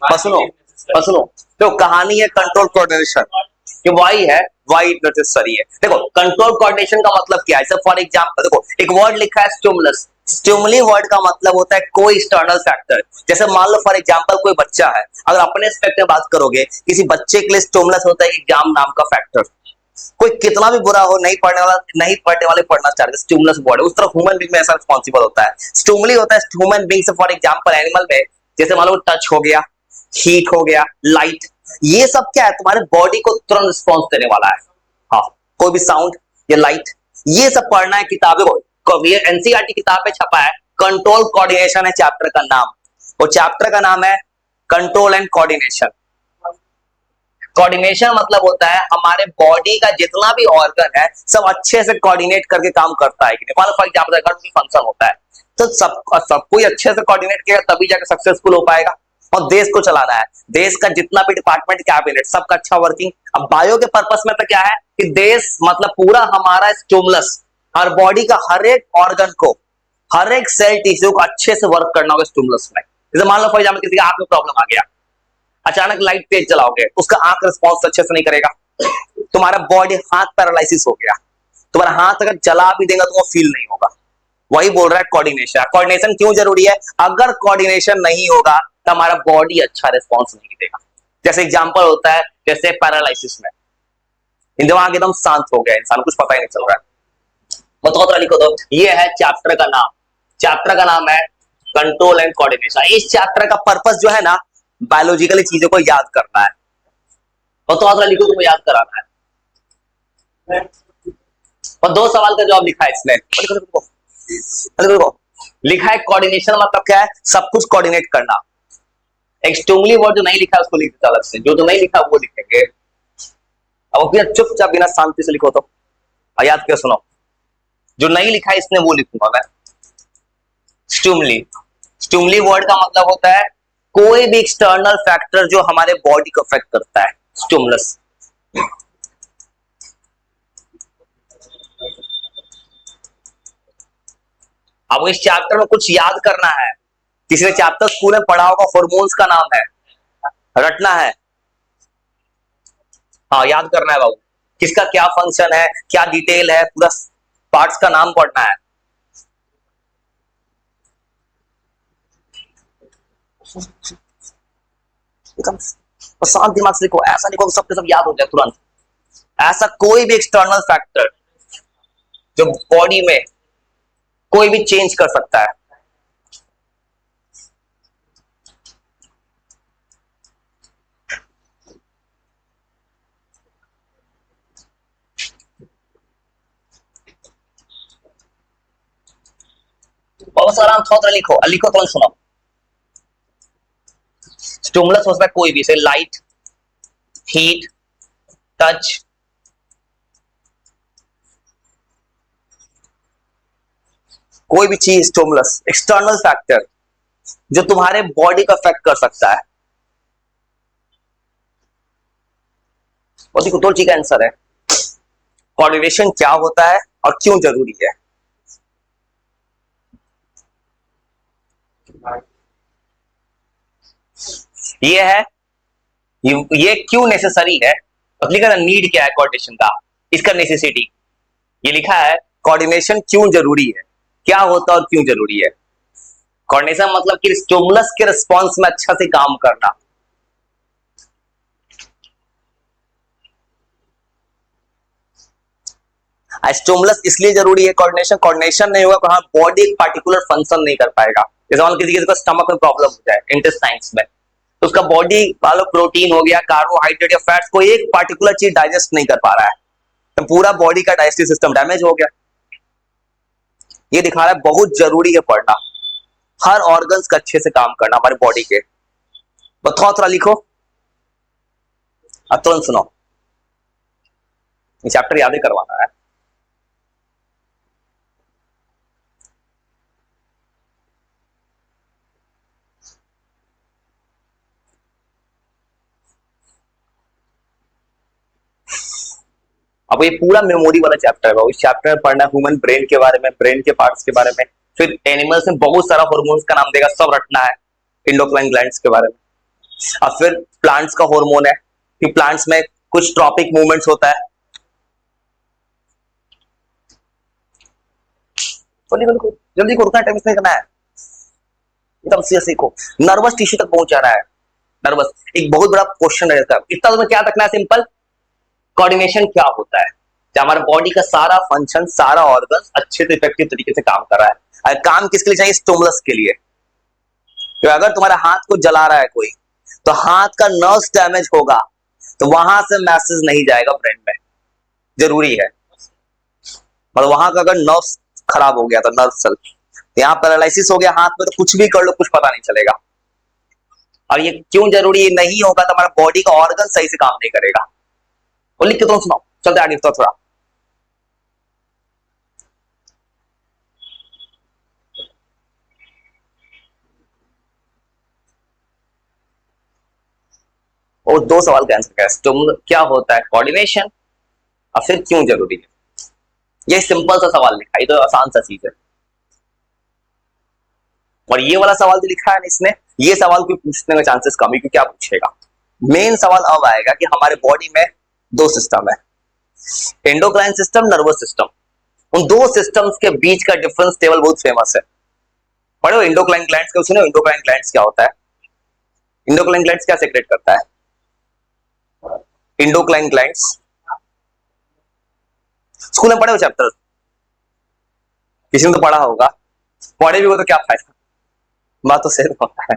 बस सुनो तो कहानी है कंट्रोल कोऑर्डिनेशन कि वाई है, वाई नेसेसरी है। देखो कंट्रोल कोऑर्डिनेशन का मतलब क्या है? फॉर एग्जांपल देखो एक वर्ड लिखा है स्टिमुलस। स्टिमुली वर्ड का मतलब होता है कोई एक्सटर्नल फैक्टर। जैसे मान लो फॉर एग्जांपल कोई बच्चा है, अगर अपने एस्पेक्ट में बात करोगे, किसी बच्चे के लिए स्टिमुलस होता है एग्जाम नाम का फैक्टर। कोई कितना भी बुरा हो, नहीं पढ़ने वाले पढ़ना चाहते, स्टिमुलस वर्ड है। उस तरह ह्यूमन बीइंग में ऐसा रिस्पॉन्सिबल होता है। स्टिमुली होता है ह्यूमन बीइंग से, फॉर एग्जांपल एनिमल में जैसे मान लो टच हो गया, हीट हो गया, लाइट, ये सब क्या है? तुम्हारे बॉडी को तुरंत रिस्पॉन्स देने वाला है। हाँ, कोई भी साउंड या लाइट, ये सब पढ़ना है किताबें को। ये एनसीईआरटी किताब में छपा है। कंट्रोल कोऑर्डिनेशन है चैप्टर का नाम, और चैप्टर का नाम है कंट्रोल एंड कोऑर्डिनेशन। कोऑर्डिनेशन मतलब होता है हमारे बॉडी का जितना भी ऑर्गन है सब अच्छे से कोऑर्डिनेट करके काम करता है कि नहीं। फॉर एग्जांपल घर में फंक्शन होता है तो सब कोई अच्छे से कोऑर्डिनेट किया तभी जाकर सक्सेसफुल हो पाएगा। और देश को चलाना है, देश का जितना भी डिपार्टमेंट, कैबिनेट, सबका अच्छा वर्किंग। अब बायो के पर्पस में तो क्या है कि देश मतलब पूरा हमारा स्टिमुलस, हर बॉडी का हर एक ऑर्गन को, हर एक सेल टिश्यू को अच्छे से वर्क करना होगा स्टिमुलस में। जैसे मान लो फॉर एग्जांपल किसी का आंख में प्रॉब्लम आ गया, अचानक लाइट तेज चलाओगे, उसका आंख रिस्पॉन्स अच्छे से नहीं करेगा, तुम्हारा बॉडी हाथ पैरालिसिस हो गया, तुम्हारा हाथ अगर जला भी देगा तो वो फील नहीं होगा। वही बोल रहा है कोऑर्डिनेशन। कोऑर्डिनेशन क्यों जरूरी है? अगर कोऑर्डिनेशन नहीं होगा तो हमारा बॉडी अच्छा रिस्पॉन्स नहीं देगा। जैसे एग्जांपल होता है जैसे पैरालिसिस में दिमाग एकदम शांत हो गया, इंसान कुछ पता ही नहीं चल रहा है। बताओ तो लिखो तो, ये है चैप्टर का नाम। चैप्टर का नाम है कंट्रोल एंड कोऑर्डिनेशन। इस चैप्टर का पर्पस जो है ना, बायोलॉजिकली चीजों को याद करना है। बताओ तो लिखो, तुम्हें याद कराना है। और 2 सवाल का जवाब लिखा है इसने। लिखा है कोऑर्डिनेशन मतलब क्या है? सब कुछ कोऑर्डिनेट करना। एक स्टिमुली वर्ड जो नहीं लिखा उसको लिख देता अलग से, जो नहीं लिखा वो लिखेंगे। अब भैया चुपचाप बिना शांति से लिखो तो, याद क्या सुनो, जो नहीं लिखा है इसने वो लिखूंगा मैं। स्टिमुली, स्टिमुली वर्ड का मतलब होता है कोई भी एक्सटर्नल फैक्टर जो हमारे बॉडी को अफेक्ट करता है, स्टिमुलस। अब इस चैप्टर में कुछ याद करना है। तीसरे चैप्टर स्कूल में पढ़ा होगा, हार्मोन्स का नाम है, रटना है। हाँ याद करना है बाबू, किसका क्या फंक्शन है, क्या डिटेल है, पूरा पार्ट्स का नाम पढ़ना है। शांत दिमाग से लिखो, ऐसा लिखो सबके सब याद हो जाए तुरंत। ऐसा कोई भी एक्सटर्नल फैक्टर जो बॉडी में कोई भी चेंज कर सकता है। बहुत आराम थोड़ा लिखो, लिखो तो सुनो। स्टिमुलस होता है कोई भी, से लाइट, हीट, टच, कोई भी चीज स्टिमुलस, एक्सटर्नल फैक्टर जो तुम्हारे बॉडी को अफेक्ट कर सकता है। तो ठीक आंसर है। कोऑर्डिनेशन क्या होता है और क्यों जरूरी है? ये है, ये क्यों नेसेसरी है, लिखा था नीड क्या है कोऑर्डिनेशन का, इसका नेसेसिटी। ये लिखा है कोऑर्डिनेशन क्यों जरूरी है, क्या होता है और क्यों जरूरी है। कोऑर्डिनेशन मतलब कि स्टिमुलस के रिस्पॉन्स में अच्छा से काम करना। स्टिमुलस इसलिए जरूरी है कोऑर्डिनेशन, कोऑर्डिनेशन नहीं होगा तो हाँ बॉडी एक पार्टिकुलर फंक्शन नहीं कर पाएगा। जैसे मान किसी को स्टमक में प्रॉब्लम हो जाए, इंटेस्टाइन्स में, तो उसका बॉडी वालों प्रोटीन हो गया, कार्बोहाइड्रेट या फैट्स, कोई एक पार्टिकुलर चीज डाइजेस्ट नहीं कर पा रहा है, तो पूरा बॉडी का डाइजेस्टिव सिस्टम डैमेज हो गया। ये दिखा रहा है बहुत जरूरी है पढ़ना, हर ऑर्गन्स का अच्छे से काम करना हमारे बॉडी के। बताओ थोड़ा लिखो, अब तुरंत सुनो, ये चैप्टर याद ही करवाना है। अब ये पूरा मेमोरी वाला चैप्टर है, इस चैप्टर में पढ़ना ह्यूमन ब्रेन के बारे में, ब्रेन के पार्ट्स के बारे में, फिर एनिमल्स में बहुत सारा हार्मोन्स का नाम देगा, सब रटना है। इंडोक्राइन ग्लैंड्स के बारे में। अब फिर प्लांट्स का हार्मोन है कि प्लांट्स में कुछ ट्रॉपिक मूवमेंट्स होता है। जल्दी को रुकना, टाइम इसमें करना है, एकदम सीखो। नर्वस टिश्यू तक पहुंच जा रहा है। नर्वस एक बहुत बड़ा क्वेश्चन रहता है, इतना तुम्हें क्या रखना है सिंपल, कोऑर्डिनेशन क्या होता है, जब हमारे बॉडी का सारा फंक्शन, सारा ऑर्गन अच्छे से इफेक्टिव तरीके से काम कर रहा है। और काम किसके लिए चाहिए, स्टिमुलस के लिए। तो अगर तुम्हारे हाथ को जला रहा है कोई, तो हाथ का नर्व्स डैमेज होगा, तो वहां से मैसेज नहीं जाएगा ब्रेन में, जरूरी है। मतलब वहां का अगर नर्व्स खराब हो गया तो नर्व सेल, यहाँ पैरालिसिस हो गया हाथ में, तो कुछ भी कर लो कुछ पता नहीं चलेगा। और ये क्यों जरूरी नहीं होगा, तो हमारा बॉडी का ऑर्गन सही से काम नहीं करेगा। और लिख के तुम सुनाओ, चलते आगे तो थोड़ा। और दो सवाल का आंसर क्या होता है कोऑर्डिनेशन, और फिर क्यों जरूरी है। ये सिंपल सा सवाल लिखा है, ये तो आसान सा चीज है। और ये वाला सवाल जो लिखा है ना इसने, ये सवाल कोई पूछने का चांसेस कम है, क्योंकि क्या पूछेगा। मेन सवाल अब आएगा कि हमारे बॉडी में दो सिस्टम है, एंडोक्राइन सिस्टम, नर्वस सिस्टम। उन दो सिस्टम्स के बीच का डिफरेंस टेबल बहुत फेमस है। पढ़ो एंडोक्राइन ग्लैंड्स के, सुनो एंडोक्राइन ग्लैंड्स क्या होता है, एंडोक्राइन ग्लैंड्स क्या सेक्रेट करता है। इंडोक्राइन ग्लैंड्स स्कूल में पढ़े हो चैप्टर, किसी ने तो पढ़ा होगा, पढ़े भी हो तो क्या फायदा, बात तो सही होता है।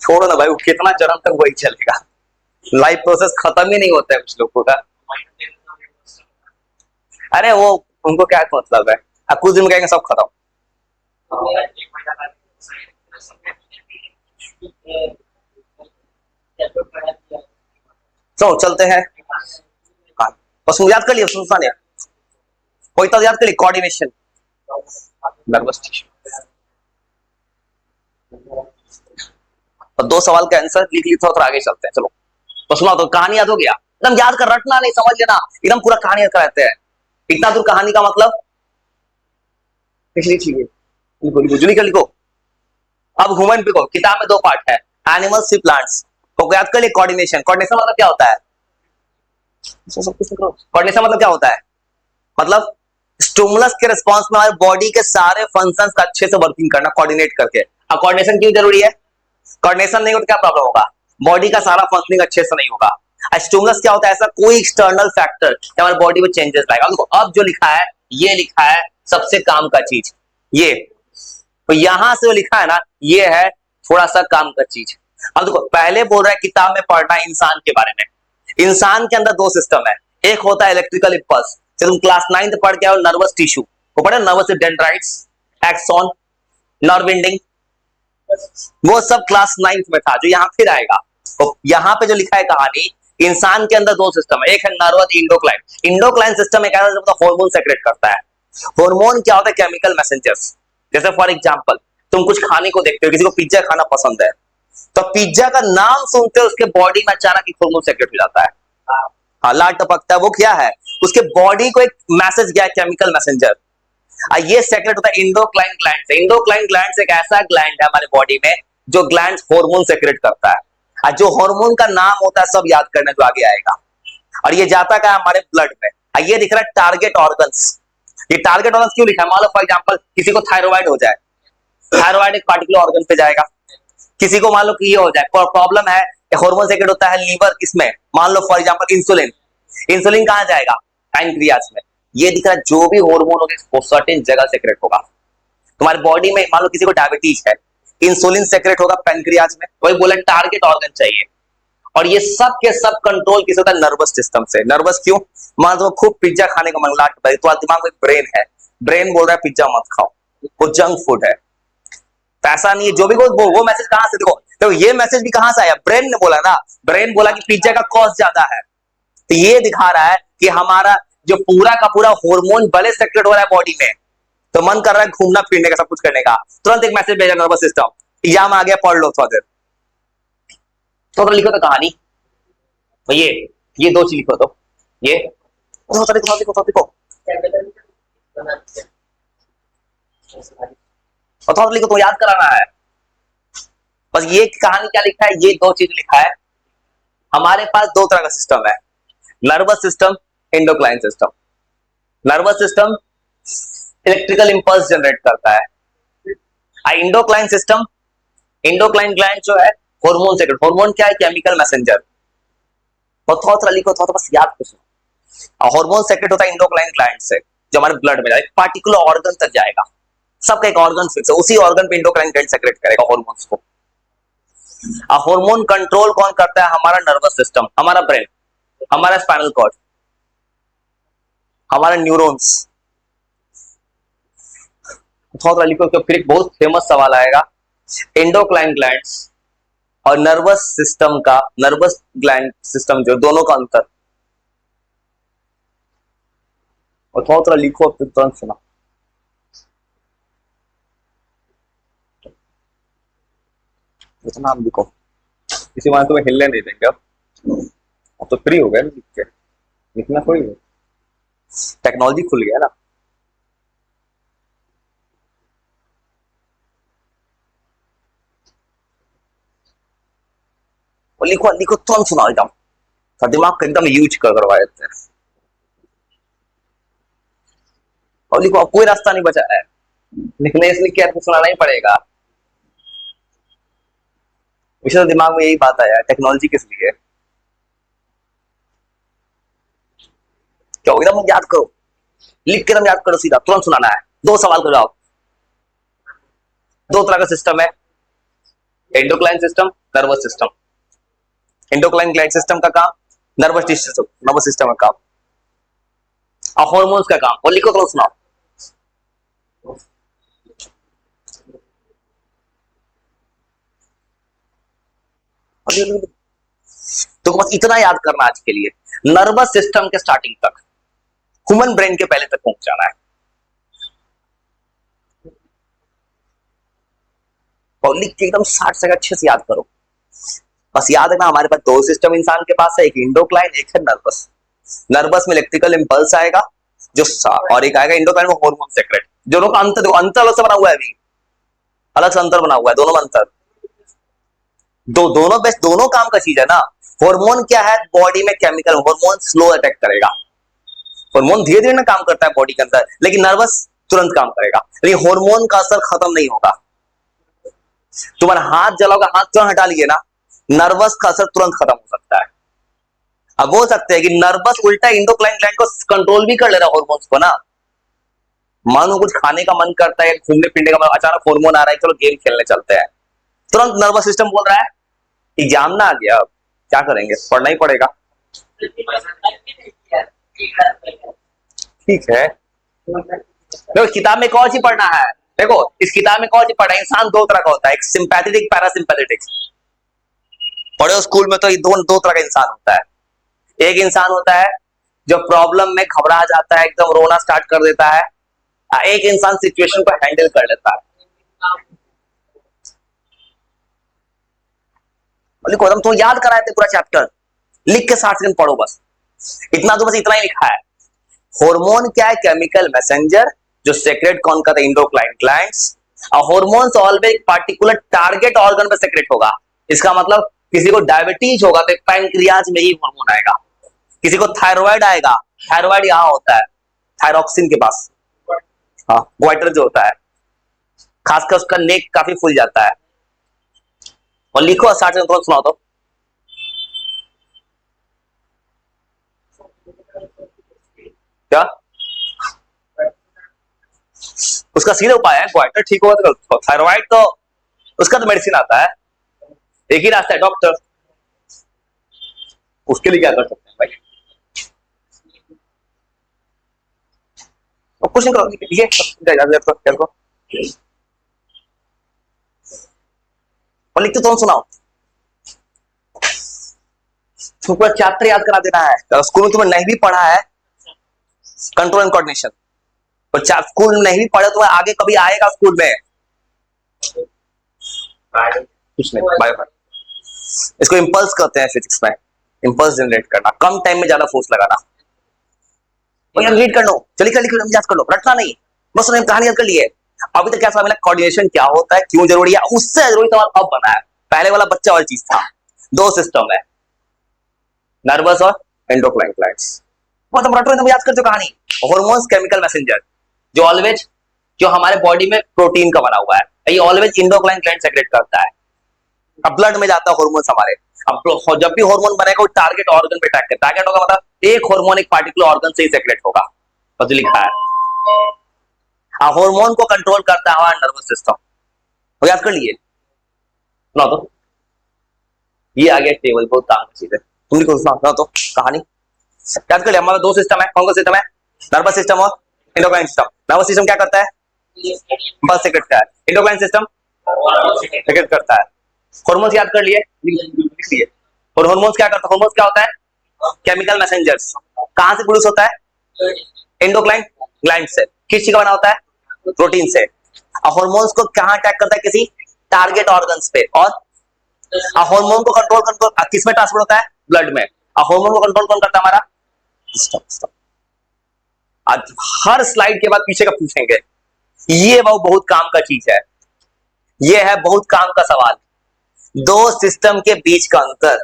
छोड़ो ना भाई, वो कितना जन्म तक वही चलेगा, लाइफ प्रोसेस खत्म ही नहीं होता है कुछ लोगों का। अरे वो उनको क्या मतलब है, अब कुछ दिन में कहेंगे सब खत्म। तो चलते हैं, हाँ बस याद कर लिया, सुनना नहीं कोई तो याद कर लिया, कोऑर्डिनेशन, नर्वस टिश्यू। और दो सवाल का आंसर लिख ली, थोड़ा आगे चलते हैं। चलो तो सुना, तो कहानी याद हो गया, एकदम याद कर, रटना नहीं, समझ लेना, एकदम पूरा कहानी याद कराते हैं। इतना दूर कहानी का मतलब लिखो, लिखो लिखो। अब ह्यूमन पे को किताब में दो पार्ट है, एनिमल्स फिर प्लांट्स। तो याद कर लिए कोऑर्डिनेशन, कोऑर्डिनेशन मतलब क्या होता है, कोऑर्डिनेशन मतलब क्या होता है, मतलब स्टिमुलस के रिस्पांस में हमारे बॉडी के सारे फंक्शंस का अच्छे से वर्किंग करना, कोऑर्डिनेट करके। अब कोऑर्डिनेशन क्यों जरूरी है, कोऑर्डिनेशन नहीं हो तो क्या प्रॉब्लम होगा, बॉडी का सारा फंक्शनिंग अच्छे से नहीं होगा। स्टिमुलस क्या होता है, ऐसा कोई एक्सटर्नल फैक्टर हमारे बॉडी में चेंजेस लाएगा। अब जो लिखा है, ये लिखा है सबसे काम का चीज, ये तो यहां से जो लिखा है ना, ये है थोड़ा सा काम का चीज। अब देखो, पहले बोल रहा है किताब में पढ़ना इंसान के बारे में। इंसान के अंदर दो सिस्टम है, एक होता है इलेक्ट्रिकल इंपल्स, तुम क्लास 9th पढ़ के आओ, नर्वस टिश्यू को पढ़े, nervous dendrites, axon, nerve ending, वो सब क्लास 9th में था, जो यहाँ फिर आएगा। तो यहाँ पे जो लिखा है कहानी, इंसान के अंदर दो सिस्टम है, एक है नर्वस, इंडोक्राइन। इंडोक्राइन सिस्टम एक ऐसा हार्मोन सेक्रेट करता है। हार्मोन क्या होता है, केमिकल मैसेंजर्स। जैसे फॉर एग्जांपल, तुम कुछ खाने को देखते हो, किसी को पिज्जा खाना पसंद है, तो पिज्जा का नाम सुनते हो उसके बॉडी में अचानक एक हार्मोन सेक्रेट हो जाता है, हाँ लाल टपकता है। वो क्या है, उसके बॉडी को एक मैसेज गया, केमिकल मैसेंजर, ये सेक्रेट होता है इंडोक्राइन ग्लैंड से। इंडोक्राइन ग्लैंड एक ऐसा ग्लैंड है हमारे बॉडी में जो ग्लैंड हार्मोन सेक्रेट करता है, और जो हार्मोन का नाम होता है सब याद करने जो आगे आएगा। और ये जाता है हमारे ब्लड में, ये दिख रहा है टारगेट ऑर्गन्स। ये टारगेट ऑर्गन्स क्यों लिखा है, मान लो फॉर एग्जांपल किसी को थायराइड हो जाए, थायराइड एक पार्टिकुलर ऑर्गन पे जाएगा। किसी को मान लो कि ये हो जाए, प्रॉब्लम है, हार्मोन सेक्रेट होता है लीवर, किसमें, मान लो फॉर एग्जांपल इंसुलिन, इंसुलिन कहां जाएगा, पैनक्रियाज में। ये दिख रहा है जो भी हार्मोन होगा वो सर्टेन जगह सेक्रेट होगा तुम्हारी बॉडी में। मान लो किसी को डायबिटीज है, इंसुलिन सेक्रेट होगा पैनक्रियाज में, वही बोला टारगेट ऑर्गन चाहिए। और ये सब के सब कंट्रोल किस होता है, नर्वस सिस्टम से। नर्वस क्यों, मान लो खूब पिज्जा खाने का मन, लाट भाई तो दिमाग में ब्रेन है, ब्रेन बोल रहा है पिज्जा मत खाओ, वो जंक फूड है। पैसा नहीं है, जो भी वो मैसेज कहां से, देखो तो ये मैसेज भी कहां से आया, ब्रेन ने बोला ना, ब्रेन बोला कि पिज्जा का कॉस्ट ज्यादा है। तो ये दिखा रहा है कि हमारा जो पूरा का पूरा हार्मोन भले सेक्रेट हो रहा है बॉडी में, तो मन कर रहा है घूमना फिरने का, सब कुछ करने का, तुरंत एक मैसेज भेजा नर्वस सिस्टम, एग्जाम आ गया, पढ़ लो थोड़ा देर। तो लिखो तो कहानी, तो ये दो चीज लिखो, तो ये देखो देखो देखो, लिखो तो याद कराना है। बस ये कहानी क्या लिखा है, ये दो चीज लिखा है। हमारे पास दो तरह का सिस्टम है, nervous system, endocrine system. Nervous system electrical impulse generate करता है। एंडोक्राइन सिस्टम, एंडोक्राइन ग्लैंड जो है हार्मोन सेक्रेट, हार्मोन क्या है, केमिकल मैसेंजर। थोड़ा लिखो, थोड़ा बस याद कुछ। हार्मोन सेक्रेट होता है एंडोक्राइन ग्लैंड से, जो हमारे ब्लड में जाएगा, पार्टिकुलर ऑर्गन तक जाएगा। सबका एक ऑर्गन फिक्स है, उसी ऑर्गन पे एंडोक्राइन ग्लैंड सेक्रेट करेगा हार्मोन्स को। हार्मोन कंट्रोल कौन करता है, हमारा नर्वस सिस्टम, हमारा ब्रेन, हमारा स्पाइनल कॉर्ड, हमारे न्यूरॉन्स। थोड़ा लिखो, तो फिर एक बहुत फेमस सवाल आएगा, एंडोक्राइन ग्लैंड्स और नर्वस सिस्टम का, नर्वस ग्लैंड सिस्टम जो दोनों का अंतर। और थोड़ा लिखो, फिर तुरंत सुना। इतना आप लिखो, इसी बात तुम्हें हिलने नहीं देंगे। अब तो फ्री हो गया ना लिख के, लिखना थोड़ी है, टेक्नोलॉजी खुल गया ना। और लिखो लिखो, तुरंत सुनाओ एकदम, दिमाग को एकदम यूज करवा देते हैं। और लिखो, अब कोई रास्ता नहीं बचा है लिखने, इसलिए क्या आपको सुनाना ही पड़ेगा। विशेष दिमाग में यही बात आया, टेक्नोलॉजी किस लिए, क्या एकदम याद करो, लिख के एकदम याद करो, सीधा तुरंत सुनाना है। दो सवाल का जवाब। दो तरह का सिस्टम है, endocrine system, nervous system. Endocrine gland system का काम, नर्वस सिस्टम, नर्वस सिस्टम का काम, और हार्मोन्स का काम। और लिखो, तो सुनाओ। तो बस इतना याद करना आज के लिए, नर्वस सिस्टम के स्टार्टिंग तक, ह्यूमन ब्रेन के पहले तक पहुंच जाना है। और लिख के एकदम 60 सेकंड अच्छे से याद करो। बस याद रखना, हमारे पास दो सिस्टम इंसान के पास है, एक इंडोक्राइन, एक है नर्वस। नर्वस में इलेक्ट्रिकल इंपल्स आएगा जो, और एक आएगा इंडोक्राइन में हार्मोन सेक्रेट। दोनों का अंतर, अंतर अलग से बना हुआ है, अभी अलग से अंतर बना हुआ है, दोनों में अंतर। दोनों बेस्ट, दोनों काम का चीज है ना। हार्मोन क्या है, बॉडी में केमिकल, हार्मोन स्लो अटैक करेगा, हार्मोन धीरे धीरे ना काम करता है बॉडी के अंदर, लेकिन नर्वस तुरंत काम करेगा। लेकिन हार्मोन का असर खत्म नहीं होगा। तुम्हारा हाथ जलाओगे, हाथ तुरंत हटा लिए ना, नर्वस का असर तुरंत खत्म हो सकता है। अब हो सकता है कि नर्वस उल्टा इंडोक्राइन ग्लैंड को कंट्रोल भी कर ले रहा है हार्मोन्स को ना। मानो कुछ खाने का मन करता है, घूमने फिरने का मन, अचानक हार्मोन आ रहा है, चलो गेम खेलने चलते हैं, तुरंत नर्वस सिस्टम बोल रहा है एग्जाम ना आ गया, अब क्या करेंगे, पढ़ना ही पड़ेगा। ठीक है, देखो किताब में कौन सी पढ़ना है, देखो इस किताब में कौन सी पढ़ना है, इंसान दो तरह का होता है, एक सिंपैथेटिक, पैरासिम्पैथेटिक। पढ़े स्कूल में तो ये दो तरह का इंसान होता है। एक इंसान होता है जो प्रॉब्लम में घबरा जाता है, एकदम रोना स्टार्ट कर देता है। एक इंसान सिचुएशन को हैंडल कर लेता है। लिखो, हम तो याद कराए थे पूरा चैप्टर, लिख के 60 सेकंड पढ़ो बस, इतना तो बस इतना ही लिखा है। हार्मोन क्या है, केमिकल मैसेंजर जो सेक्रेट कौन करता है, इंडोक्राइन ग्लैंड्स। और hormones always particular target organ पे सेक्रेट होगा। इसका मतलब किसी को डायबिटीज होगा तो पैंक्रियाज में ही हार्मोन आएगा, किसी को थायराइड आएगा, थायराइड यहां होता है थायरॉक्सिन के पास, हाँ ग्वाइटर जो होता है, खासकर उसका नेक काफी फूल जाता है। और लिखो 60 सेकंड तुरंत सुनाओ तो। क्या उसका सीधे उपाय है, ग्वाइटर ठीक होगा तो, थायराइड तो उसका तो मेडिसिन आता है, एक ही रास्ता है, डॉक्टर। उसके लिए क्या कर सकते हैं भाई, और कुछ नहीं करो, ये को और लिखते तुम सुनाओ। तो पूरा चैप्टर याद करा देना है। स्कूल में तुम्हें नहीं भी पढ़ा है कंट्रोल एंड कोऑर्डिनेशन, और स्कूल में नहीं भी पढ़ा तो आगे कभी आएगा स्कूल में, कुछ नहीं, बायो। इसको इंपल्स कहते हैं फिजिक्स में, इंपल्स जनरेट करना, कम टाइम में ज्यादा फोर्स लगाना। और यार रीड कर लो, चलिए चलिए याद कर लो, रटना नहीं, बस उन्हें कहानी याद कर लिए। अभी तक क्या सवाल मिला, कोऑर्डिनेशन क्या होता है, क्यों जरूरी है, उससे जरूरी सवाल अब बना है। पहले वाला बच्चा वाली चीज था। दो सिस्टम है, नर्वस और एंडोक्राइन ग्लैंड्स। मतलब रटो एकदम, याद कर जो कहानी। हार्मोन्स केमिकल मैसेंजर जो ऑलवेज, जो हमारे बॉडी में प्रोटीन का बना हुआ है, ये ऑलवेज एंडोक्राइन ग्लैंड सेक्रेट करता है। अब ब्लड में जाता है हार्मोन्स हमारे। अब जब भी हार्मोन बनेगा वो टारगेट ऑर्गन पे अटैक करता है। टारगेट होगा मतलब एक हार्मोन एक पार्टिकुलर ऑर्गन से ही सेक्रेट होगा, बस लिखा है। हार्मोन को कंट्रोल करता है हमारा नर्वस सिस्टम। तो याद कर लिए ना, तो ये आ गया टेबल, बहुत काम की चीज है। तुम लिखो ना तो कहानी याद कर लिया। हमारा दो सिस्टम है, कौन सा सिस्टम है, नर्वस सिस्टम और एंडोक्राइन सिस्टम। नर्वस सिस्टम क्या करता है, बस सेक्रेट करता है। एंडोक्राइन सिस्टम सेक्रेट करता है। हार्मोन्स याद कर लिए, लिख लिए। और हार्मोन्स क्या करता है, हार्मोन्स क्या होता है, केमिकल मैसेंजर्स। कहां से प्रोड्यूस होता है, एंडोक्राइन ग्लैंड से। किस चीज का बना होता है, प्रोटीन से। और हार्मोन्स को कहां अटैक करता है, किसी टारगेट ऑर्गन्स पे। और हार्मोन को कंट्रोल कंट्रोल किस में ट्रांसफर होता है, ब्लड में। हार्मोन को कंट्रोल कौन करता है, हमारा सिस्टम। आज हर स्लाइड के बाद पीछे का पूछेंगे, ये वो बहुत काम का चीज है, ये है बहुत काम का सवाल। दो सिस्टम के बीच का अंतर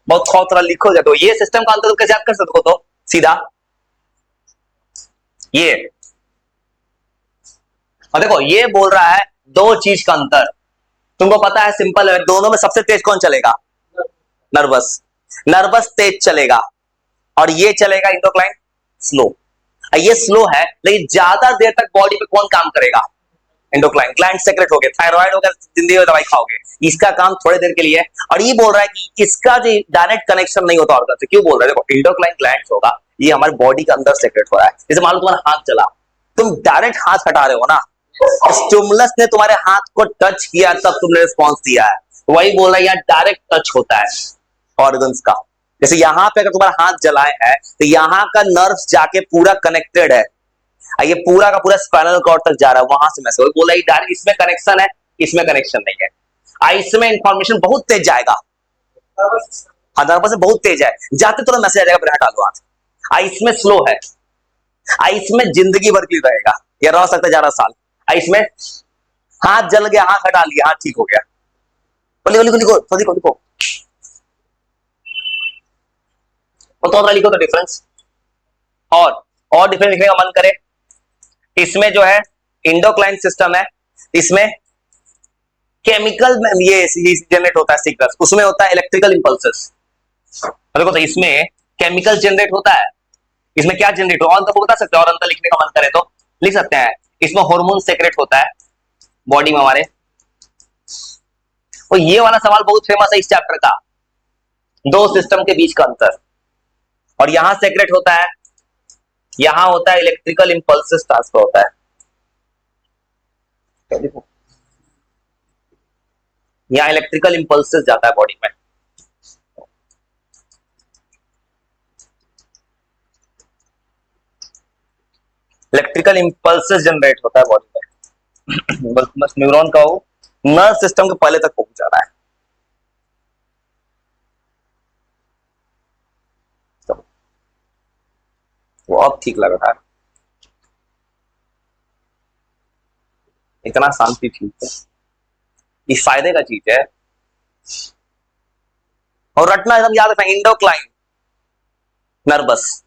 बहुत थोड़ा लिखो जाए तो, ये सिस्टम का अंतर कैसे याद कर सकते हो, तो सीधा ये। और देखो ये बोल रहा है दो चीज का अंतर। तुमको पता है सिंपल है, दोनों में सबसे तेज कौन चलेगा, नर्वस। नर्वस तेज चलेगा और ये चलेगा इंडोक्राइन स्लो। ये स्लो है लेकिन ज्यादा देर तक बॉडी पे कौन काम करेगा, एंडोक्राइन ग्लैंड सेक्रेट हो गए, थायराइड हो गया, जिंदगी में दवाई खाओगे, इसका काम थोड़ी देर के लिए है। और ये बोल रहा है कि इसका जो डायरेक्ट कनेक्शन नहीं होता ऑर्गन से। क्यों बोल रहा है, देखो एंडोक्राइन ग्लैंड होगा, ये हमारे बॉडी के अंदर सेक्रेट हो रहा है। जैसे मान लो तुम्हारा हाथ चला, तुम डायरेक्ट हाथ हटा रहे हो ना, स्टिमुलस ने तुम्हारे हाथ को टच किया तब तुमने रिस्पॉन्स दिया है। वही बोल रहा है यार डायरेक्ट टच होता है ऑर्गन्स का। जैसे यहां पे अगर तुम्हारा हाथ जलाए है तो यहाँ का नर्व जाके पूरा कनेक्टेड है, ये पूरा का पूरा स्पाइनल कॉर्ड तक जा रहा है, वहां से मैसेज बोला डायरेक्ट इसमें कनेक्शन है, इसमें कनेक्शन नहीं है। इसमें इंफॉर्मेशन बहुत तेज जाएगा, नर्वस से बहुत तेज है, जाते तुरंत मैसेज आ जाएगा, फिर हटा दो हाथ। इसमें स्लो है, इसमें जिंदगी भर की रहेगा, या रह सकता है 11 साल। इसमें हाथ जल गया, हाथ हटा लिया, हाथ ठीक हो गया। लिखो लिखो लिखो लिखो लिखो, तो लिखो तो डिफरेंस। और डिफरेंस लिखने का मन करे, इसमें जो है इंडोक्राइन सिस्टम है, इसमें केमिकल ये जनरेट होता है सिग्नल्स, उसमें होता है इलेक्ट्रिकल इंपल्सेस। देखो तो इसमें केमिकल जनरेट होता है, इसमें क्या जनरेट हो, अंतर बता सकते हो, और अंतर लिखने का मन करे तो लिख सकते हैं। इसमें हार्मोन सेक्रेट होता है बॉडी में हमारे। और ये वाला सवाल बहुत फेमस है इस चैप्टर का, दो सिस्टम के बीच का अंतर। और यहां सेक्रेट होता है, यहां होता है इलेक्ट्रिकल इंपल्सेस ट्रांसफर होता है। यहां इलेक्ट्रिकल इंपल्सेस जाता है बॉडी में। इलेक्ट्रिकल इंपल्सेस जनरेट होता है बॉडी में। बस न्यूरॉन का वो नर्व सिस्टम के पहले तक पहुंच जा रहा है। तो वो अब ठीक लग रहा है, इतना शांति ठीक है, इस फायदे का चीज है। और रटना एकदम याद रखना, इंडोक्राइन नर्वस,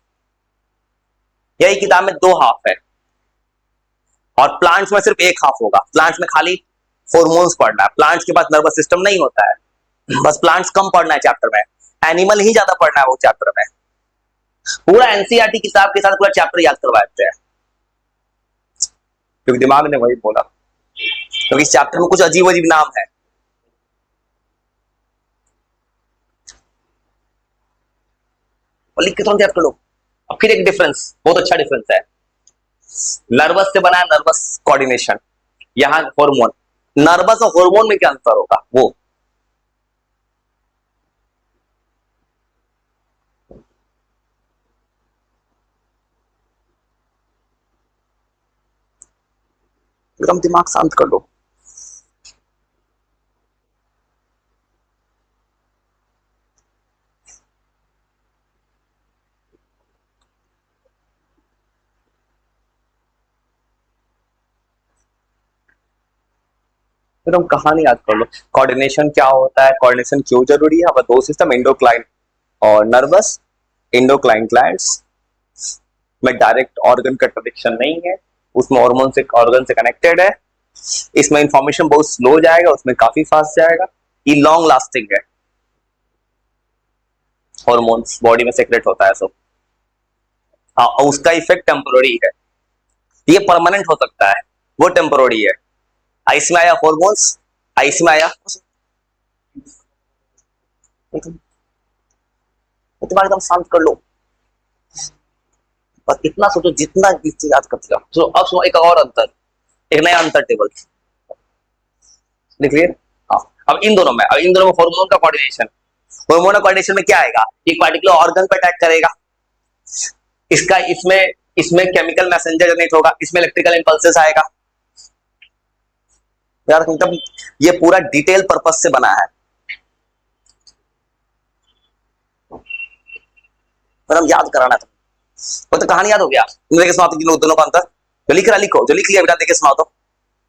यही किताब में दो हाफ है, और प्लांट्स में सिर्फ एक हाफ होगा। प्लांट्स में खाली हॉर्मोन्स पढ़ना है, प्लांट्स के पास नर्वस सिस्टम नहीं होता है, बस प्लांट्स कम पढ़ना है चैप्टर में, एनिमल ही ज्यादा पढ़ना है वो चैप्टर में। पूरा एनसीईआरटी किताब के साथ पूरा चैप्टर याद करवा देते हैं, क्योंकि दिमाग ने वही बोला, क्योंकि इस चैप्टर में कुछ अजीब अजीब नाम है। और लिख के तुरंत याद कर लो। अब फिर एक डिफरेंस, बहुत अच्छा डिफरेंस है, नर्वस से बना है नर्वस कोऑर्डिनेशन, यहां हार्मोन। नर्वस और हार्मोन में क्या अंतर होगा, वो एकदम दिमाग शांत कर लो। फिर तुम कहानी याद कर लो। कोऑर्डिनेशन क्या होता है, कोऑर्डिनेशन क्यों जरूरी है। हमारे दो सिस्टम, एंडोक्राइन और नर्वस। एंडोक्राइन ग्लैंड्स में डायरेक्ट ऑर्गन का कनेक्शन नहीं है, उसमें हार्मोन से ऑर्गन से कनेक्टेड है। इसमें इंफॉर्मेशन बहुत स्लो जाएगा, उसमें काफी फास्ट जाएगा। ये लॉन्ग लास्टिंग है, हॉर्मोन्स बॉडी में सेक्रेट होता है सब। हाँ, और उसका इफेक्ट टेम्पोररी है, ये परमानेंट हो सकता है, वो टेम्पोररी है। आइस में आया हॉर्मोन्स, आइस में आया तुम्हारे एकदम शांत कर लो, बस इतना सोचो जितना इससे याद करते जाओ। तो अब सुनो एक और अंतर, एक नया अंतर टेबल लिख लिए। हाँ, अब इन दोनों में हार्मोन का कोऑर्डिनेशन, हार्मोन का कोऑर्डिनेशन में क्या आएगा, एक पर्टिकुलर ऑर्गन पर अटैक करेगा। इसका इसमें इसमें केमिकल मैसेंजर जनरेट होगा, इसमें इलेक्ट्रिकल इंपल्सेस आएगा। यार मतलब ये पूरा डिटेल पर्पस से बना है, पर हम याद कराना था। वो तो कहानी याद हो गया, तुम देखे सुनाओ तो दोनों का अंतर। जो लिख रहा लिखो, जो लिख लिया बेटा देखे सुनाओ तो।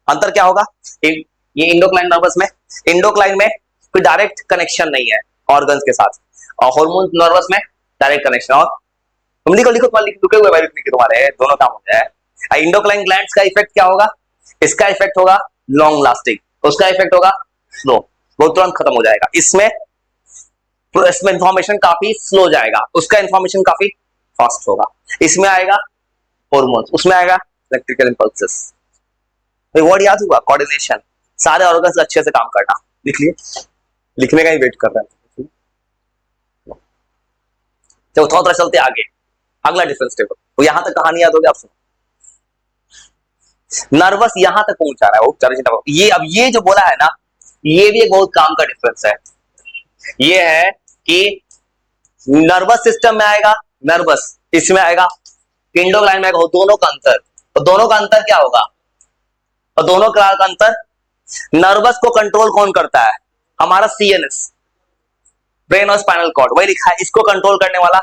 अंतर क्या होगा, ये इंडोक्लाइन नर्वस में, इंडोक्लाइन में कोई डायरेक्ट कनेक्शन नहीं है ऑर्गन्स के साथ, और हार्मोन नर्वस में डायरेक्ट कनेक्शन। और तुम लिखो लिखो, तुम्हारे रुके हुए भाई लिखने के तुम्हारे दोनों काम हो जाए। इंडोक्लाइन ग्लैंड्स का इफेक्ट क्या होगा, इसका इफेक्ट होगा लॉन्ग लास्टिंग, उसका इफेक्ट होगा स्लो, वो तुरंत खत्म हो जाएगा। इसमें इसमें इंफॉर्मेशन काफी स्लो जाएगा, उसका इंफॉर्मेशन काफी फास्ट होगा। इसमें आएगा हॉर्मोन्स, उसमें आएगा इलेक्ट्रिकल इंपल्सेस। वर्ड याद हुआ, कोऑर्डिनेशन, सारे ऑर्गन्स अच्छे से काम करना। लिख लिए, लिखने का ही वेट कर रहे हैं। चलो थोड़ा थोड़ा चलते आगे, अगला डिफरेंस टेबल। तो यहां तक कहानी याद हो गया आप सुनो। नर्वस यहां तक पहुंचा रहा है वो, चलो ये अब ये जो बोला है ना, ये भी एक बहुत काम का डिफरेंस है। ये है कि नर्वस सिस्टम में आएगा नर्वस, इसमें आएगा इंडोक्राइन में आएगा, दोनों का अंतर। तो दोनों का अंतर क्या होगा, और दोनों का अंतर, नर्वस को कंट्रोल कौन करता है, हमारा सीएनएस, ब्रेन और स्पाइनल कॉर्ड, वही लिखा है, इसको कंट्रोल करने वाला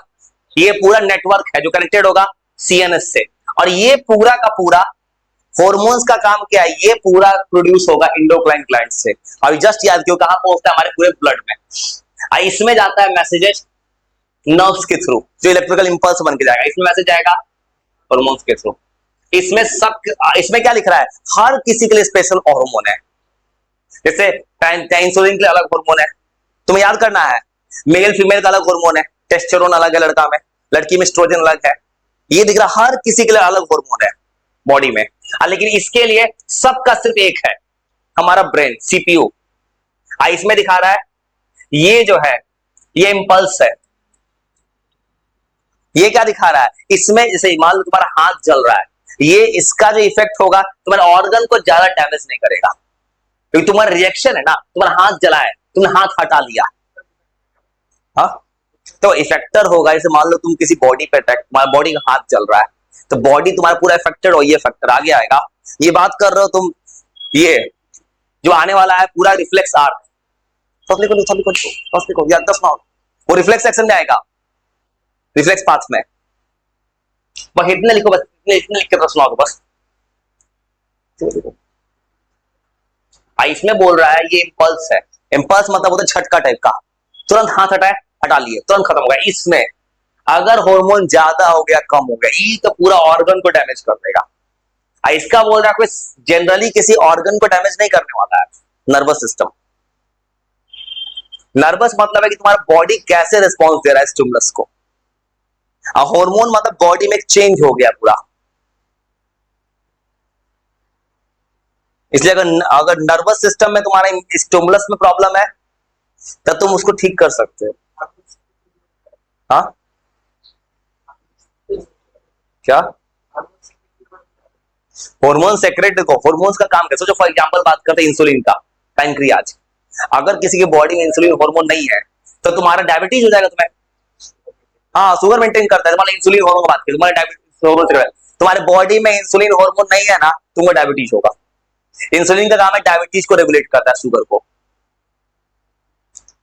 ये पूरा नेटवर्क है जो कनेक्टेड होगा सीएनएस से। और ये पूरा का पूरा हॉर्मोन्स का काम क्या है, ये पूरा प्रोड्यूस होगा इंडोक्राइन ग्लैंड से। अभी जस्ट याद क्यों, कहां पहुंचता है, हमारे पूरे ब्लड में। इसमें जाता है मैसेजेस नर्व्स के थ्रू, जो इलेक्ट्रिकल इंपल्स बन के जाएगा, इसमें मैसेज आएगा हॉर्मोन्स के थ्रू। इसमें क्या लिख रहा है, हर किसी के लिए स्पेशल हार्मोन है। जैसे इंसुलिन के लिए अलग हार्मोन है, तुम्हें याद करना है। मेल फीमेल का अलग हार्मोन है, टेस्टोस्टेरोन अलग है लड़का में, लड़की में एस्ट्रोजन अलग है। ये दिख रहा, हर किसी के लिए अलग हार्मोन है बॉडी में। लेकिन इसके लिए सबका सिर्फ एक है, हमारा ब्रेन, सीपीयू। इसमें दिखा रहा है, ये जो है ये इंपल्स है। ये क्या दिखा रहा है, इसमें जैसे मान लो तुम्हारा हाथ जल रहा है, ये इसका जो इफेक्ट होगा तुम्हारे ऑर्गन को ज्यादा डैमेज नहीं करेगा, क्योंकि तुम्हारा रिएक्शन है ना, तुम्हारा हाथ जला है, तुमने हाथ हटा लिया। हाँ, तो इफेक्टर होगा। जैसे मान लो तुम किसी बॉडी पे अटैक, तुम्हारा बॉडी का हाथ जल रहा है, तो बॉडी तुम्हारा पूरा इफेक्टेड हो, ये फैक्टर आगे आएगा। ये बात कर रहे हो तुम, ये जो आने वाला है पूरा रिफ्लेक्स आर्क, वो रिफ्लेक्स एक्शन में आएगा, रिफ्लेक्स पाथ में। बस इतने लिखो, बस इतने लिख के सुनाओ बस। इसमें बोल रहा है ये इंपल्स है, इंपल्स मतलब होता है झटका टाइप का, तुरंत हाथ हटाए, हटा लिए, तुरंत खत्म हो गया। इसमें अगर हार्मोन ज्यादा हो गया, कम हो गया, ये तो पूरा ऑर्गन को डैमेज कर देगा। इसका बोल रहा है कोई जनरली किसी ऑर्गन को डैमेज नहीं करने वाला है, नर्वस सिस्टम। नर्वस मतलब है कि तुम्हारा बॉडी कैसे रिस्पॉन्स दे रहा है स्टिमुलस को। हार्मोन मतलब बॉडी में चेंज हो गया पूरा। इसलिए अगर नर्वस सिस्टम में तुम्हारा स्टिमुलस में प्रॉब्लम है, तब तुम उसको ठीक कर सकते हो। हाँ क्या, हार्मोन सेक्रेट, देखो हार्मोन्स का काम कैसे, सोचो फॉर एग्जांपल बात करते हैं इंसुलिन का, पैंक्रियाज। अगर किसी की बॉडी में इंसुलिन हार्मोन नहीं है, तो तुम्हारा डायबिटीज हो जाएगा तुम्हें। हाँ, शुगर मेंटेन करता है, तुम्हारा इंसुलिन हार्मोन की बात करें, तुम्हारा डायबिटीज हार्मोन, तुम्हारे बॉडी में इंसुलिन हार्मोन नहीं है ना, तुमको डायबिटीज होगा। इंसुलिन का काम है डायबिटीज को रेगुलेट करता है, शुगर को।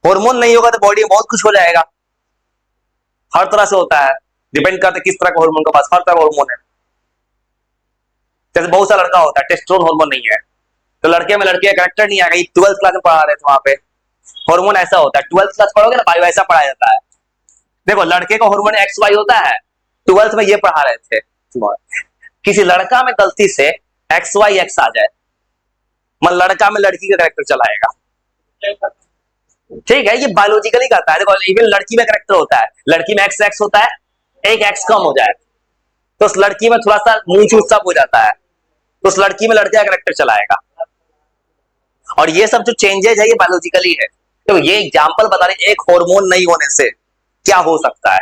हार्मोन नहीं होगा तो बॉडी में बहुत कुछ हो जाएगा, हर तरह से होता है, डिपेंड करता है किस तरह का हार्मोन का पास, हर तरह का हार्मोन है। जैसे बहुत सा लड़का होता है टेस्टोस्टेरोन हार्मोन नहीं है, तो लड़के में लड़के का करेक्टर नहीं आएगा। 12th क्लास में पढ़ा रहे थे वहां पे, हार्मोन ऐसा होता है। 12th क्लास पढ़ोगे ना बायो, ऐसा पढ़ाया जाता है। देखो लड़के का हार्मोन एक्स वाई होता है, 12th में ये पढ़ा रहे थे। किसी लड़का में गलती से एक्स वाई एक्स आ जाए, मतलब लड़का में लड़की का करेक्टर चलाएगा, ठीक है, ये बायोलॉजिकली करता है। देखो इवन लड़की में करेक्टर होता है, लड़की में एक्स एक्स होता है, एक एक्स कम हो जाए तो उस लड़की में थोड़ा सा मुंह चूस सब हो जाता है, तो उस लड़की में लड़के का करेक्टर चलाएगा। और ये सब जो चेंजेस है ये बायोलॉजिकली है। तो ये एग्जांपल बता रहे, एक हार्मोन नहीं होने से क्या हो सकता है।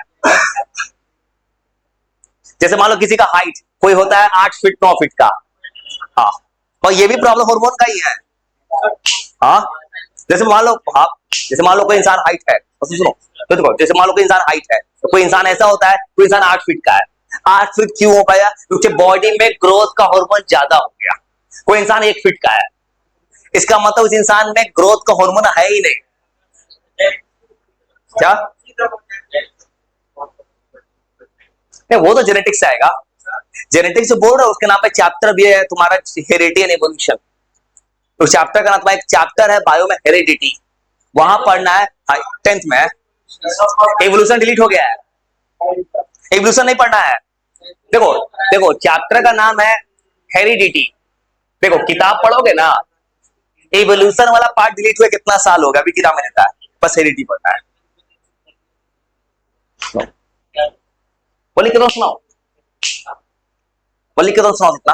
जैसे मान लो किसी का हाइट, कोई होता है 8 फीट 9 फीट का, हाँ, और ये भी प्रॉब्लम हार्मोन का ही है। हाँ, जैसे मान लो, हाँ, जैसे मान लो कोई इंसान हाइट है, तो सुनो, तो देखो जैसे मान लो कोई इंसान हाइट है, तो कोई इंसान ऐसा होता है, कोई इंसान 8 फीट का है। 8 फीट क्यों हो पाया? क्योंकि बॉडी में ग्रोथ का हार्मोन ज्यादा हो गया। कोई इंसान 1 फीट का है, इसका मतलब उस इंसान में ग्रोथ का हार्मोन है ही नहीं। क्या? नहीं, वो तो जेनेटिक्स से आएगा। जेनेटिक्स से बोल रहा है, उसके नाम पे चैप्टर भी है तुम्हारा, हेरिडिटी एंड इवोल्यूशन। तो चैप्टर का नाम, एक चैप्टर है बायो में, हेरिडिटी, वहां पढ़ना है। 10th में एवोल्यूशन डिलीट हो गया है, एवोल्यूशन नहीं पढ़ना है। देखो देखो चैप्टर का नाम है हेरिडिटी। देखो किताब पढ़ोगे ना, एवोल्यूशन वाला पार्ट डिलीट हुए कितना साल हो गया, अभी किताब में देता है, बस हेरिडिटी पढ़ना है। बोली कितना सुनाओ, बोली कितना सुनाओ इतना।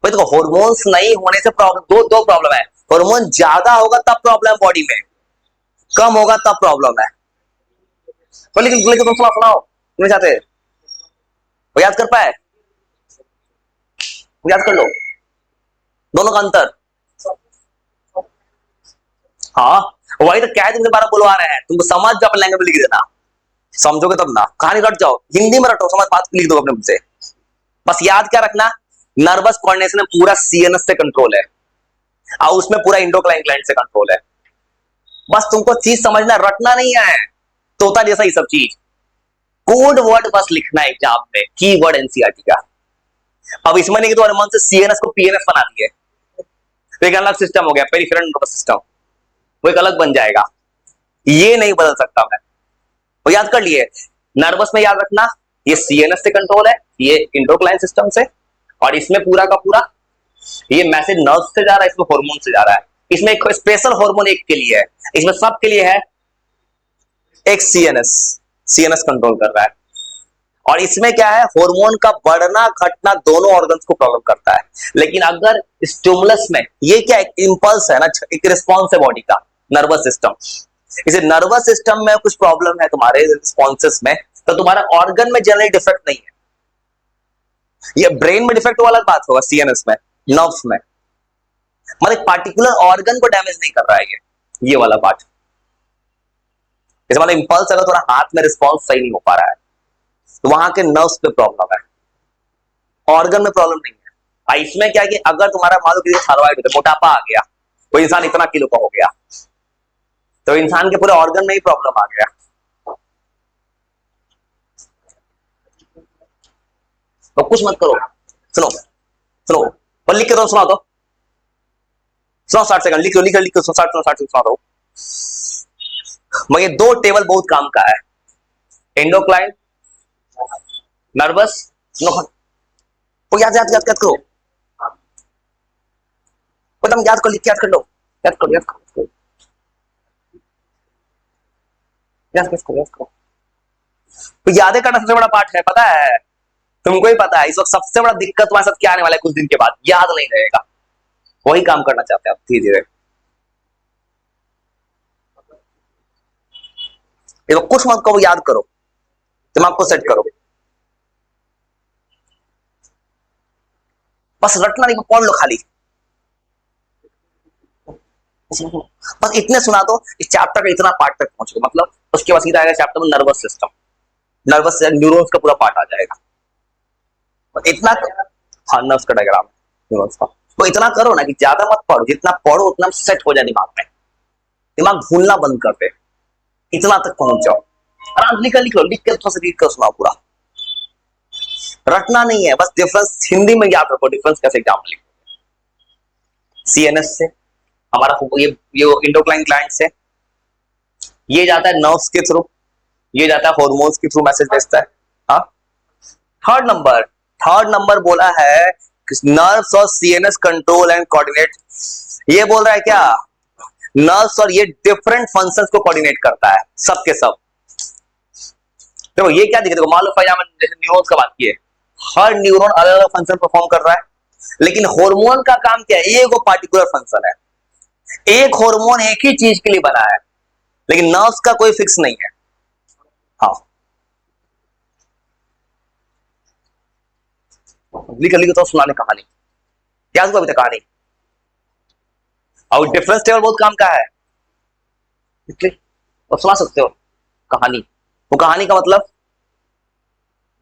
भाई देखो हॉर्मोन्स नहीं होने से प्रॉब्लम, दो प्रॉब्लम है। हार्मोन ज्यादा होगा तब प्रॉब्लम बॉडी में, कम होगा तब प्रॉब्लम है। बोली कितना सुनाओ, तुम्हें चाहते वो याद कर पाए, याद कर लो दोनों का अंतर। हाँ वही तो क्या है, तुमसे बारह बुलवा रहे हैं, तुमको समझ जाओ, अपने लैंग्वेज में लिख देना, समझोगे तब ना, कहानी रट जाओ, हिंदी में रटो, समझ बात लिख दो अपने मुझसे। बस याद क्या रखना, नर्वस कोऑर्डिनेशन में पूरा सीएनएस से कंट्रोल है, और उसमें पूरा एंडोक्राइन ग्लैंड से कंट्रोल है। बस तुमको चीज समझना, रटना नहीं है, तोता जैसा ही सब चीज, कोड वर्ड बस लिखना है एग्जाम में, की वर्ड एनसीईआरटी का। अब इसमें नहीं कि तुम्हारे मन से सीएनएस को पीएनएस बना दिए, तो एक अलग सिस्टम हो गया, पेरिफेरल नर्वस सिस्टम, वो एक अलग बन जाएगा, ये नहीं बदल सकता मैं। तो याद कर लिए, नर्वस में याद रखना, ये सीएनएस से कंट्रोल है, ये एंडोक्राइन सिस्टम से, और इसमें पूरा का पूरा ये मैसेज नर्व से जा रहा है, इसमें हार्मोन से जा रहा है। इसमें एक स्पेशल हार्मोन एक के लिए है, इसमें सब के लिए है, एक सीएनएस, सीएनएस कंट्रोल कर रहा है। और इसमें क्या है, हार्मोन का बढ़ना घटना दोनों ऑर्गन्स को प्रॉब्लम करता है। लेकिन अगर स्टिमुलस में, ये क्या एक इंपल्स है ना, एक रिस्पॉन्स है बॉडी का, नर्वस सिस्टम, इसे नर्वस सिस्टम में कुछ प्रॉब्लम है तुम्हारे रिस्पॉन्सेस में, तो तुम्हारा ऑर्गन में जनरली डिफेक्ट नहीं है। ये ब्रेन में डिफेक्ट वो अलग बात होगा, सीएनएस में, नर्व्स में, मतलब पार्टिकुलर ऑर्गन को डैमेज नहीं कर रहा है ये वाला पार्ट। जैसे मतलब इंपल्स अगर थोड़ा हाथ में रिस्पॉन्स सही नहीं हो पा रहा है, तो वहां के नर्व्स पे प्रॉब्लम है, ऑर्गन में प्रॉब्लम नहीं है। इसमें क्या है कि अगर तुम्हारा मान लो किसी थायराइड होता है, मोटापा आ गया, कोई इंसान इतना किलो का हो गया, तो इंसान के पूरे ऑर्गन में ही प्रॉब्लम आ गया। तो कुछ मत करो, सुनो सुनो, और लिख के दो, सुना दो, सुनो 60 सेकंड लिख लो, लिख लो 60 सुना दो। मगर 2 टेबल बहुत काम का है, एंडोक्राइन, नर्वस, वो याद करो, एकदम याद कर, लिख के याद कर लो, याद करो, तो यादें करना सबसे बड़ा पार्ट है, पता है तुमको ही पता है। इस वक्त सबसे बड़ा दिक्कत तुम्हारे साथ क्या आने वाला है, कुछ दिन के बाद याद नहीं रहेगा, वही काम करना चाहते हैं आप धीरे धीरे। देखो कुछ मत करो, याद करो, दिमाग को सेट करो, बस रटना नहीं, पढ़ लो खाली, बस इतने सुना दो, इस चैप्टर का इतना पार्ट तक पहुंचो, मतलब उसके बाद सीधा आएगा चैप्टर में नर्वस सिस्टम, नर्वस से न्यूरॉन्स का पूरा पार्ट आ जाएगा, इतना। हाँ नर्व्स का डायग्राम, न्यूरॉन्स का, तो इतना करो ना कि ज्यादा मत पढ़ो, जितना पढ़ो उतना सेट हो जाए दिमाग में, दिमाग भूलना बंद कर दे, इतना तक पहुंच जाओ। आराम लिख लो, लिख के थोड़ा सा रीड कर सुनाओ पूरा, रटना नहीं है, बस डिफरेंस हिंदी में याद रखो, डिफरेंस कैसे एग्जाम लिखो। सीएनएस से, हमारा ये इंडोक्राइन ग्लैंड से, ये जाता है नर्व्स के थ्रू, ये जाता है हॉर्मोन्स के थ्रू मैसेज भेजता है। हाँ, थर्ड नंबर बोला है नर्व्स और सीएनएस कंट्रोल एंड कोऑर्डिनेट। ये बोल रहा है क्या, नर्व्स और ये डिफरेंट फंक्शंस को कोऑर्डिनेट करता है, सब के सब। देखो ये क्या दिखे, देखो मान लो जैसे न्यूरॉन्स का बात की है, हर न्यूरॉन अलग अलग फंक्शन परफॉर्म कर रहा है, लेकिन हार्मोन का काम क्या है, एक वो पार्टिकुलर फंक्शन है, एक हार्मोन एक ही चीज के लिए बना है, लेकिन नर्व्स का कोई फिक्स नहीं है। हाँ, लिख लिख तो सुनाने कहानी, क्या हुआ अभी तक कहानी, और डिफरेंस टेबल बहुत काम का है, तो सुना सकते हो कहानी। वो कहानी का मतलब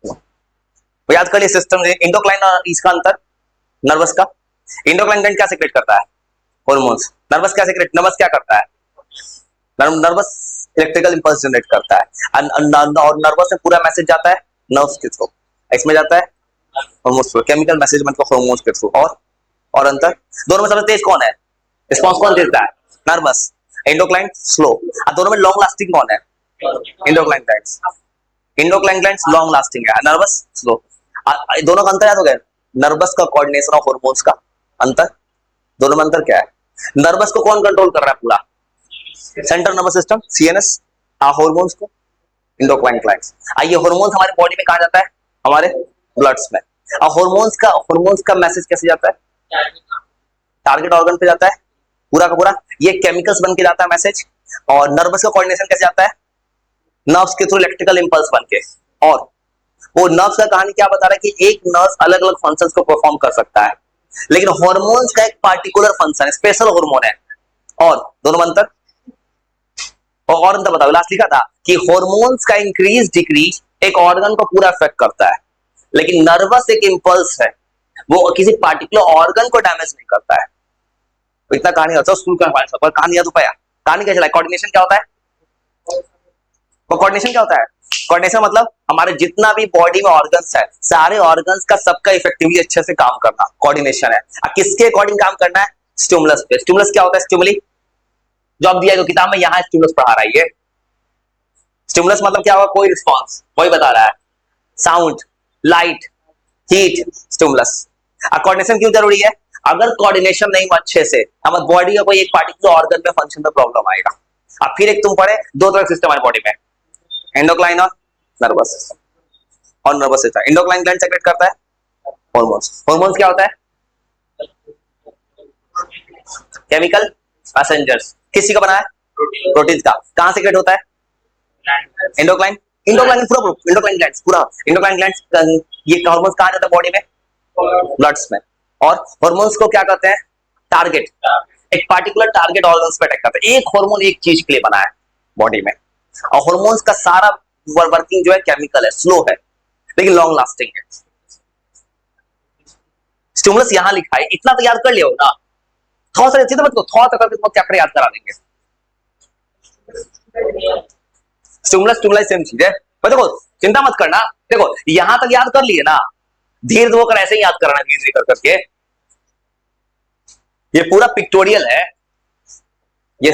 वो याद कर लिए, सिस्टम इंडोक्राइन और इसका अंतर, नर्वस का। इंडोक्राइन ग्लैंड क्या सीक्रेट करता है, हार्मोन्स। नर्वस क्या सीक्रेट, नर्वस क्या करता है, नर्वस इलेक्ट्रिकल इंपल्स जनरेट करता है, और नर्वस में पूरा मैसेज जाता है नर्व्स के थ्रू, इसमें जाता है हार्मोन्स थ्रू, केमिकल मैसेज मतलब हार्मोन्स के थ्रू। और अंतर दोनों में सबसे तेज कौन है, रिस्पॉन्स कौन देता है, नर्वस, इंडोक्राइन स्लो। दोनों में लॉन्ग लास्टिंग कौन है, endocrine gland, endocrine gland long lasting है, नर्वस स्लो। दोनों का अंतर याद हो गया, नर्वस का कोऑर्डिनेशन ऑफ हार्मोन्स का अंतर, दोनों में अंतर क्या है, नर्वस को कौन कंट्रोल कर रहा है पूरा, central nervous system CNS, hormones को इंडोक्राइन ग्लैंड्स। ये हार्मोन्स हमारे बॉडी में कहा जाता है, हमारे ब्लड्स में। और हार्मोन्स का मैसेज कैसे जाता है, टारगेट ऑर्गन पे जाता है पूरा का पूरा, ये केमिकल्स बन के जाता है मैसेज। और नर्वस का कोऑर्डिनेशन कैसे जाता है, नर्व्स के थ्रू इलेक्ट्रिकल इंपल्स बन के। और वो नर्व्स का कहानी क्या बता रहा है कि एक नर्व अलग अलग फंक्शंस को परफॉर्म कर सकता है, लेकिन हार्मोन्स का एक पार्टिकुलर फंक्शन है, स्पेशल हार्मोन है। और दोनों में अंतर, और अंतर बताओ, लास्ट लिखा था कि हार्मोन्स का इंक्रीज डिक्रीज एक ऑर्गन को पूरा अफेक्ट करता है, लेकिन नर्वस एक इंपल्स है, वो किसी पार्टिकुलर ऑर्गन को डैमेज नहीं करता है। तो इतना कहानी होता है स्कूल का, पर कहानी याद हो पाया, कहानी क्या चला, कोऑर्डिनेशन क्या होता है, कोऑर्डिनेशन क्या होता है, कोऑर्डिनेशन मतलब हमारे जितना भी बॉडी में ऑर्गन्स है, सारे ऑर्गन्स का सबका इफेक्टिवली अच्छे से काम करना कोऑर्डिनेशन है। किसके अकॉर्डिंग काम करना है, स्टिमुलस पे। स्टिमुलस क्या होता है, स्टिमुली जो अब दिया है किताब में, यहां स्टिमुलस पढ़ा रहा है ये। स्टिमुलस मतलब क्या होगा, कोई रिस्पॉन्स, वही बता रहा है, sound, light, heat, stimulus. Coordination क्यों जरूरी है, अगर कोऑर्डिनेशन नहीं हो अच्छे से, हमारे बॉडी का कोई एक पार्टिकुलर ऑर्गन में फंक्शन में प्रॉब्लम आएगा। अब फिर एक तुम पढ़े, दो तरह सिस्टम हमारी बॉडी में, एंडोक्राइन और नर्वस सिस्टम। और nervous system, endocrine gland secrete करता है हार्मोन्स। हार्मोन्स क्या होता है, केमिकल मैसेंजर्स। किसी का बना है, प्रोटीन का। कहां सेक्रेट होता है, एंडोक्राइन, इंडोक्राइन पूरा, इंडोक्राइन ग्लैंड्स पूरा, इंडोक्राइन ग्लैंड्स। ये हार्मोन्स कहां जाता है बॉडी में, ब्लड्स में। और हार्मोन्स को क्या कहते हैं, टारगेट, एक पार्टिकुलर टारगेट ऑर्गन्स पे अटैक करता है। एक हार्मोन एक चीज के लिए बना है बॉडी में, और हार्मोन्स का सारा वर्किंग जो है केमिकल है, स्लो है, लेकिन लॉन्ग लास्टिंग है। स्टिमुलस यहां लिखा है, इतना तो याद कर लिया होगा, थोड़ा सा अच्छे से मत, थोड़ा सा करके चैप्टर याद करा देंगे। स्टिमुलस स्टिमुलस सेम चीज है, पर देखो चिंता मत करना, देखो यहां तक याद कर लिए ना, धीरे धीरे होकर ऐसे ही याद कराना, धीरे धीरे कर करके। ये पूरा पिक्टोरियल है ये।